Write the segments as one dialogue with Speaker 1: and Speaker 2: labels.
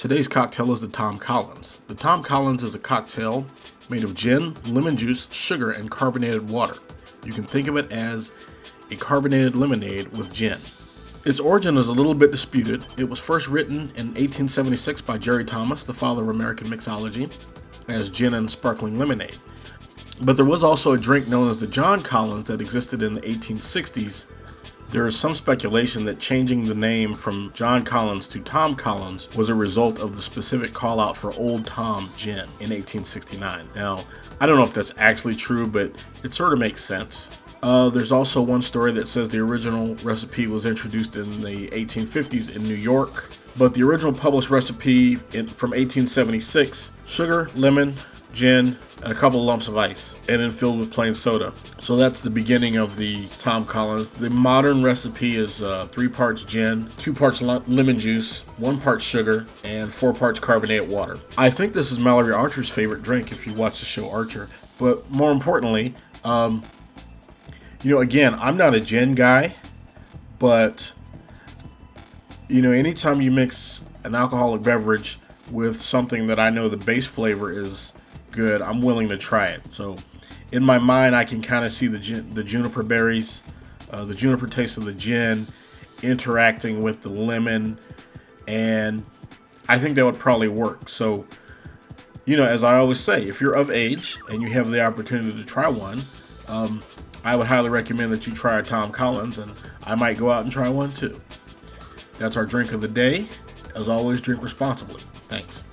Speaker 1: Today's cocktail is the Tom Collins. The Tom Collins is a cocktail made of gin, lemon juice, sugar, and carbonated water. You can think of it as a carbonated lemonade with gin. Its origin is a little bit disputed. It was first written in 1876 by Jerry Thomas, the father of American mixology, as gin and sparkling lemonade. But there was also a drink known as the John Collins that existed in the 1860s. There is some speculation that changing the name from John Collins to Tom Collins was a result of the specific call out for Old Tom gin in 1869. Now, I don't know if that's actually true, but it sort of makes sense. There's also one story that says the original recipe was introduced in the 1850s in New York, but the original published recipe from 1876, sugar, lemon, gin, and a couple of lumps of ice, and then filled with plain soda. So that's the beginning of the Tom Collins. The modern recipe is 3 parts gin, 2 parts lemon juice, 1 part sugar, and 4 parts carbonated water. I think this is Mallory Archer's favorite drink if you watch the show Archer. But more importantly, again, I'm not a gin guy, but anytime you mix an alcoholic beverage with something that I know the base flavor is good, I'm willing to try it. So in my mind, I can kind of see the juniper berries, the juniper taste of the gin interacting with the lemon, and I think that would probably work. So, as I always say, if you're of age and you have the opportunity to try one, I would highly recommend that you try a Tom Collins, and I might go out and try one too. That's our drink of the day. As always, drink responsibly. Thanks.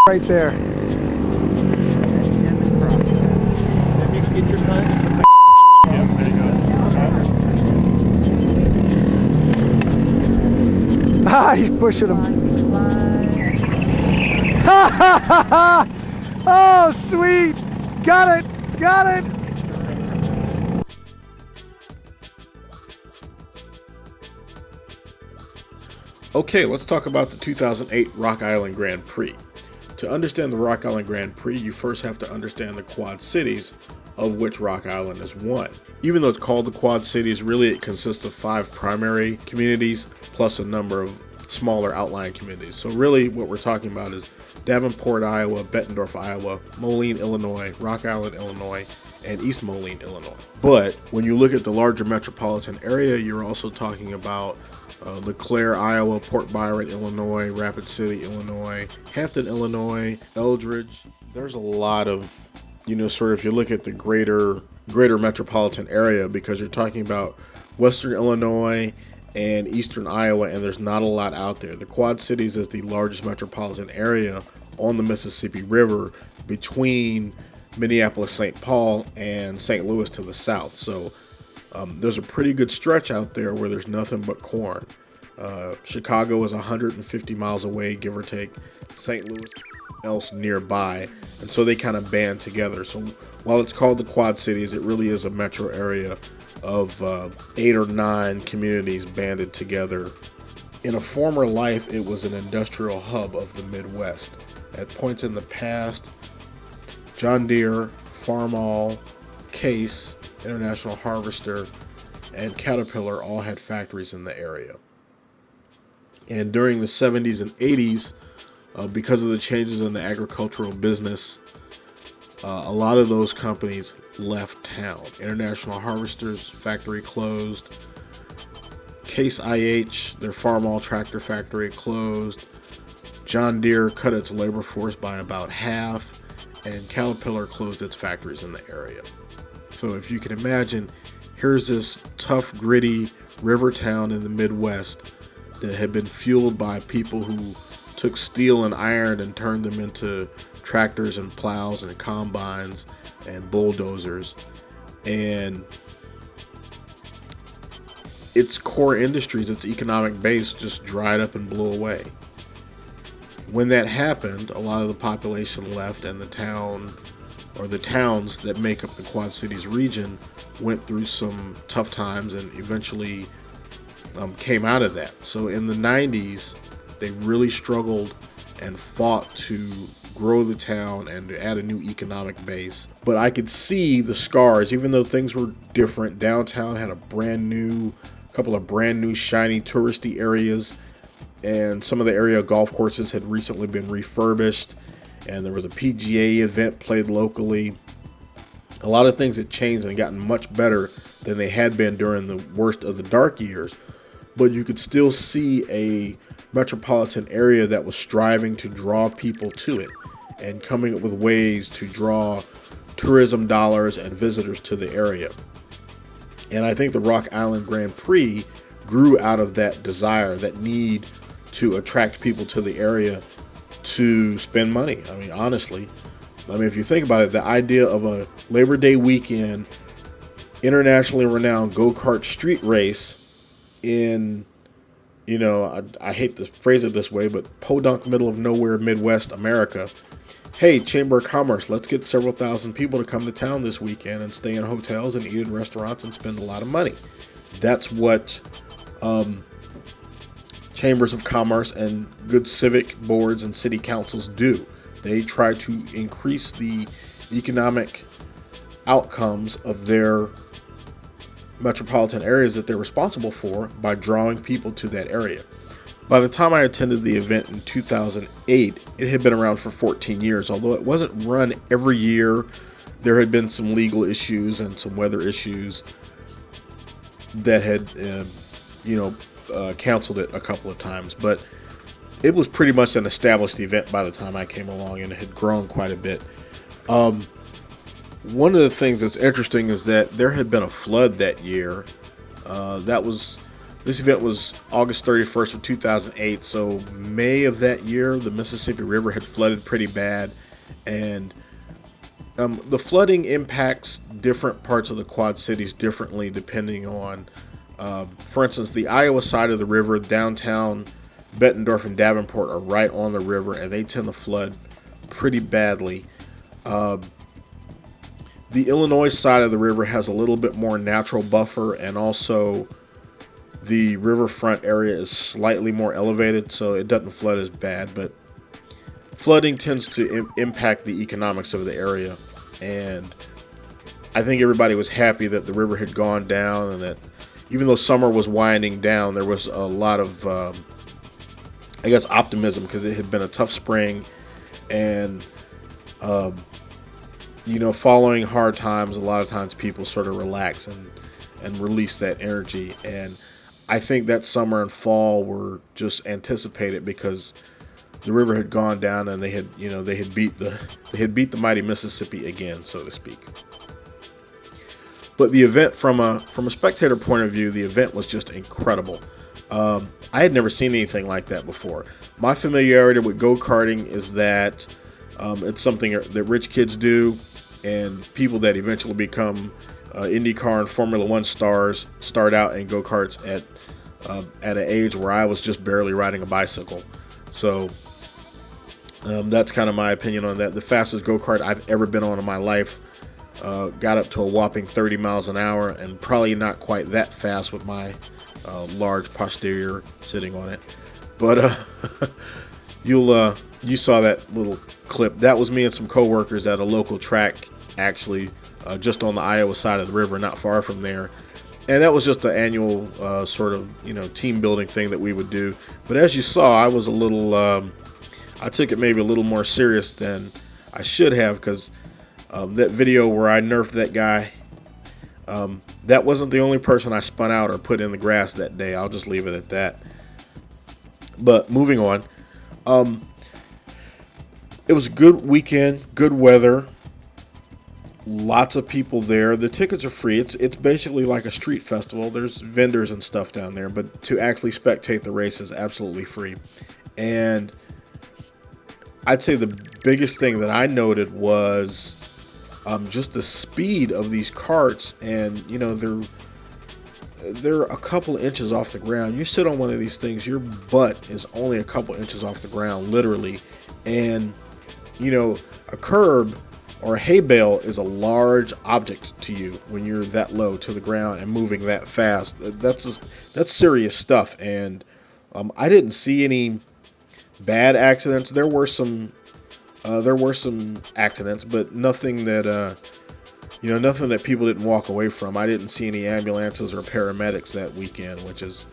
Speaker 2: Right there.
Speaker 3: If you can get your gun, yeah, there you go.
Speaker 2: Ah, he's pushing him. Ha ha ha ha! Oh, sweet! Got it! Got it!
Speaker 1: Okay, let's talk about the 2008 Rock Island Grand Prix. To understand the Rock Island Grand Prix, you first have to understand the Quad Cities, of which Rock Island is one. Even though it's called the Quad Cities, really it consists of 5 primary communities, plus a number of smaller outlying communities. So really what we're talking about is Davenport, Iowa, Bettendorf, Iowa, Moline, Illinois, Rock Island, Illinois, and East Moline, Illinois. But when you look at the larger metropolitan area, you're also talking about LeClaire, Iowa, Port Byron, Illinois, Rapid City, Illinois, Hampton, Illinois, Eldridge. There's a lot of, sort of if you look at the greater metropolitan area, because you're talking about Western Illinois and Eastern Iowa, and there's not a lot out there. The Quad Cities is the largest metropolitan area on the Mississippi River between Minneapolis, St. Paul, and St. Louis to the south. So there's a pretty good stretch out there where there's nothing but corn. Chicago is 150 miles away, give or take. St. Louis else nearby, and so they kind of band together. So while it's called the Quad Cities, it really is a metro area of 8 or 9 communities banded together. In a former life, it was an industrial hub of the Midwest. At points in the past, John Deere, Farmall, Case, International Harvester, and Caterpillar all had factories in the area. And during the 70s and 80s, because of the changes in the agricultural business, a lot of those companies left town. International Harvester's factory closed. Case IH, their Farmall tractor factory, closed. John Deere cut its labor force by about half, and Caterpillar closed its factories in the area. So if you can imagine, here's this tough, gritty river town in the Midwest that had been fueled by people who took steel and iron and turned them into tractors and plows and combines and bulldozers. And its core industries, its economic base, just dried up and blew away. When that happened, a lot of the population left, and the town, or the towns that make up the Quad Cities region, went through some tough times and eventually came out of that. So in the 90s, they really struggled and fought to grow the town and to add a new economic base. But I could see the scars, even though things were different. Downtown had a couple of brand new shiny touristy areas, and some of the area golf courses had recently been refurbished, and there was a PGA event played locally. A lot of things had changed and gotten much better than they had been during the worst of the dark years, but you could still see a metropolitan area that was striving to draw people to it and coming up with ways to draw tourism dollars and visitors to the area. And I think the Rock Island Grand Prix grew out of that desire, that need to attract people to the area to spend money. I mean, honestly, if you think about it, the idea of a Labor Day weekend, internationally renowned go-kart street race in, I hate to phrase it this way, but podunk middle of nowhere Midwest America. Hey, Chamber of Commerce, let's get several thousand people to come to town this weekend and stay in hotels and eat in restaurants and spend a lot of money. That's what chambers of commerce and good civic boards and city councils do. They try to increase the economic outcomes of their metropolitan areas that they're responsible for by drawing people to that area. By the time I attended the event in 2008, it had been around for 14 years. Although it wasn't run every year, there had been some legal issues and some weather issues that had, canceled it a couple of times. But it was pretty much an established event by the time I came along, and it had grown quite a bit. One of the things that's interesting is that there had been a flood that year. This event was August 31st of 2008, so May of that year, the Mississippi River had flooded pretty bad, and the flooding impacts different parts of the Quad Cities differently depending on, for instance, the Iowa side of the river, downtown Bettendorf and Davenport are right on the river, and they tend to flood pretty badly. The Illinois side of the river has a little bit more natural buffer, and also the riverfront area is slightly more elevated, so it doesn't flood as bad, but flooding tends to impact the economics of the area. And I think everybody was happy that the river had gone down, and that even though summer was winding down, there was a lot of, optimism, because it had been a tough spring, and following hard times, a lot of times people sort of relax and release that energy. And I think that summer and fall were just anticipated because the river had gone down, and they had beat the mighty Mississippi again, so to speak. But the event, from a spectator point of view, the event was just incredible. I had never seen anything like that before. My familiarity with go-karting is that it's something that rich kids do, and people that eventually become IndyCar and Formula One stars start out in go-karts at an age where I was just barely riding a bicycle. So that's kind of my opinion on that. The fastest go-kart I've ever been on in my life got up to a whopping 30 miles an hour, and probably not quite that fast with my large posterior sitting on it. But you saw that little clip. That was me and some coworkers at a local track, actually, just on the Iowa side of the river, not far from there. And that was just an annual sort of, team building thing that we would do. But as you saw, I was a little, I took it maybe a little more serious than I should have, because that video where I nerfed that guy, that wasn't the only person I spun out or put in the grass that day. I'll just leave it at that. But moving on, it was a good weekend, good weather, lots of people there. The tickets are free. It's basically like a street festival. There's vendors and stuff down there, but to actually spectate the race is absolutely free. And I'd say the biggest thing that I noted was just the speed of these karts, and they're a couple inches off the ground. You sit on one of these things, your butt is only a couple inches off the ground, literally. And a curb or a hay bale is a large object to you when you're that low to the ground and moving that fast. That's serious stuff. And I didn't see any bad accidents. There were some accidents, but nothing that nothing that people didn't walk away from. I didn't see any ambulances or paramedics that weekend, which is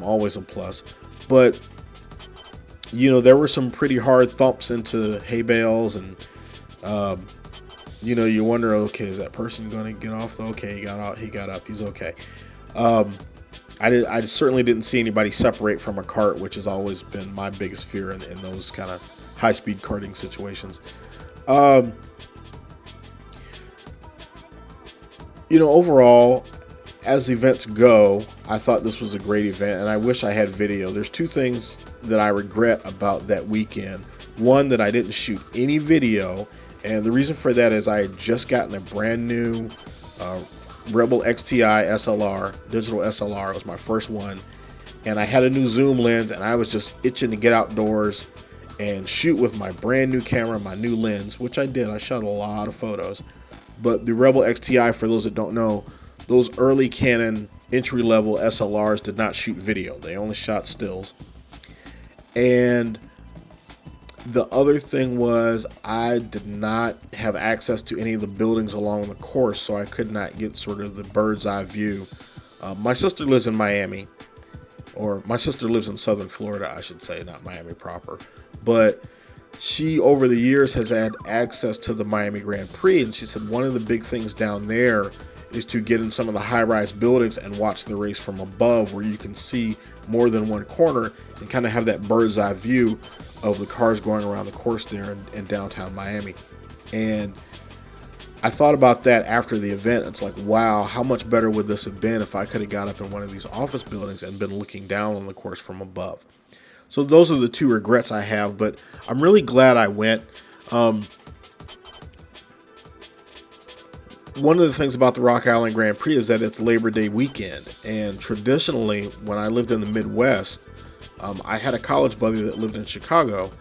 Speaker 1: always a plus. But there were some pretty hard thumps into hay bales, and you wonder, okay, is that person going to get off? Okay, he got out. He got up. He's okay. I certainly didn't see anybody separate from a cart, which has always been my biggest fear in those kind of high-speed karting situations. Overall, as events go, I thought this was a great event, and I wish I had video. There's two things that I regret about that weekend. One, that I didn't shoot any video, and the reason for that is I had just gotten a brand new Rebel XTI SLR, digital SLR. It was my first one, and I had a new zoom lens, and I was just itching to get outdoors and shoot with my brand new camera, my new lens, which I did. I shot a lot of photos. But the Rebel XTI, for those that don't know, those early Canon entry-level SLRs did not shoot video. They only shot stills. And the other thing was I did not have access to any of the buildings along the course, so I could not get sort of the bird's eye view. My sister lives in Miami, or my sister lives in southern Florida, I should say, not Miami proper. But she, over the years, has had access to the Miami Grand Prix, and she said one of the big things down there is to get in some of the high-rise buildings and watch the race from above, where you can see more than one corner and kind of have that bird's eye view of the cars going around the course there in downtown Miami. And I thought about that after the event. It's like, wow, how much better would this have been if I could have got up in one of these office buildings and been looking down on the course from above. So those are the two regrets I have, but I'm really glad I went. One of the things about the Rock Island Grand Prix is that it's Labor Day weekend, and traditionally, when I lived in the Midwest, I had a college buddy that lived in Chicago,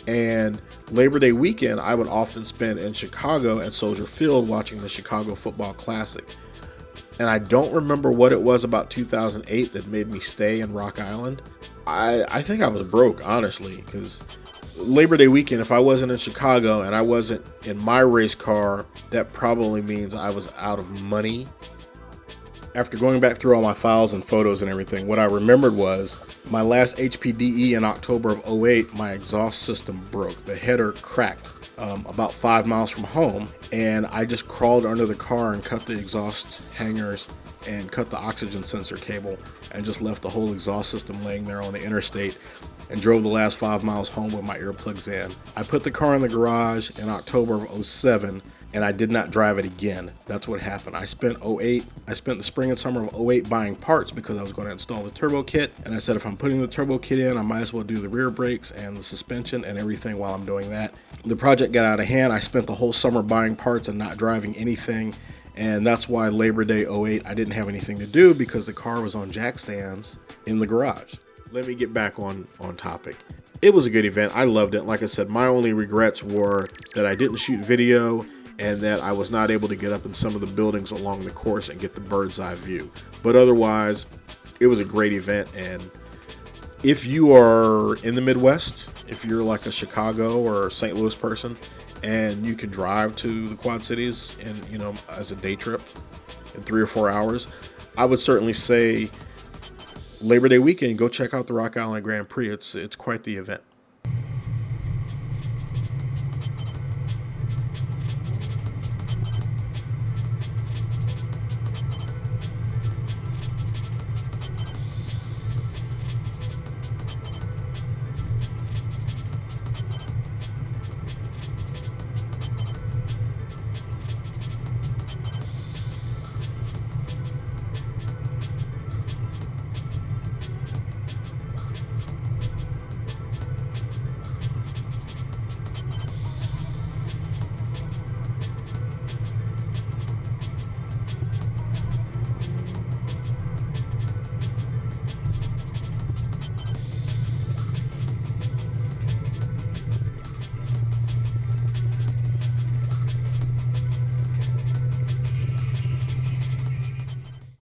Speaker 1: and Labor Day weekend I would often spend in Chicago at Soldier Field watching the Chicago Football Classic. And I don't remember what it was about 2008 that made me stay in Rock Island. I think I was broke, honestly, because Labor Day weekend, if I wasn't in Chicago and I wasn't in my race car, that probably means I was out of money. After going back through all my files and photos and everything, what I remembered was my last HPDE in October of 2008, my exhaust system broke. The header cracked about 5 miles from home, and I just crawled under the car and cut the exhaust hangers and cut the oxygen sensor cable and just left the whole exhaust system laying there on the interstate and drove the last 5 miles home with my earplugs in. I put the car in the garage in October of 2007, and I did not drive it again. That's what happened. I spent the spring and summer of 2008 buying parts because I was going to install the turbo kit, and I said if I'm putting the turbo kit in, I might as well do the rear brakes and the suspension and everything while I'm doing that. The project got out of hand. I spent the whole summer buying parts and not driving anything, and that's why Labor Day 2008 I didn't have anything to do because the car was on jack stands in the garage. Let me get back on topic. It was a good event. I loved it. Like I said, my only regrets were that I didn't shoot video and that I was not able to get up in some of the buildings along the course and get the bird's eye view. But otherwise, it was a great event. And if you are in the Midwest, if you're like a Chicago or St. Louis person, and you can drive to the Quad Cities and as a day trip in 3 or 4 hours, I would certainly say Labor Day weekend, go check out the Rock Island Grand Prix. It's quite the event.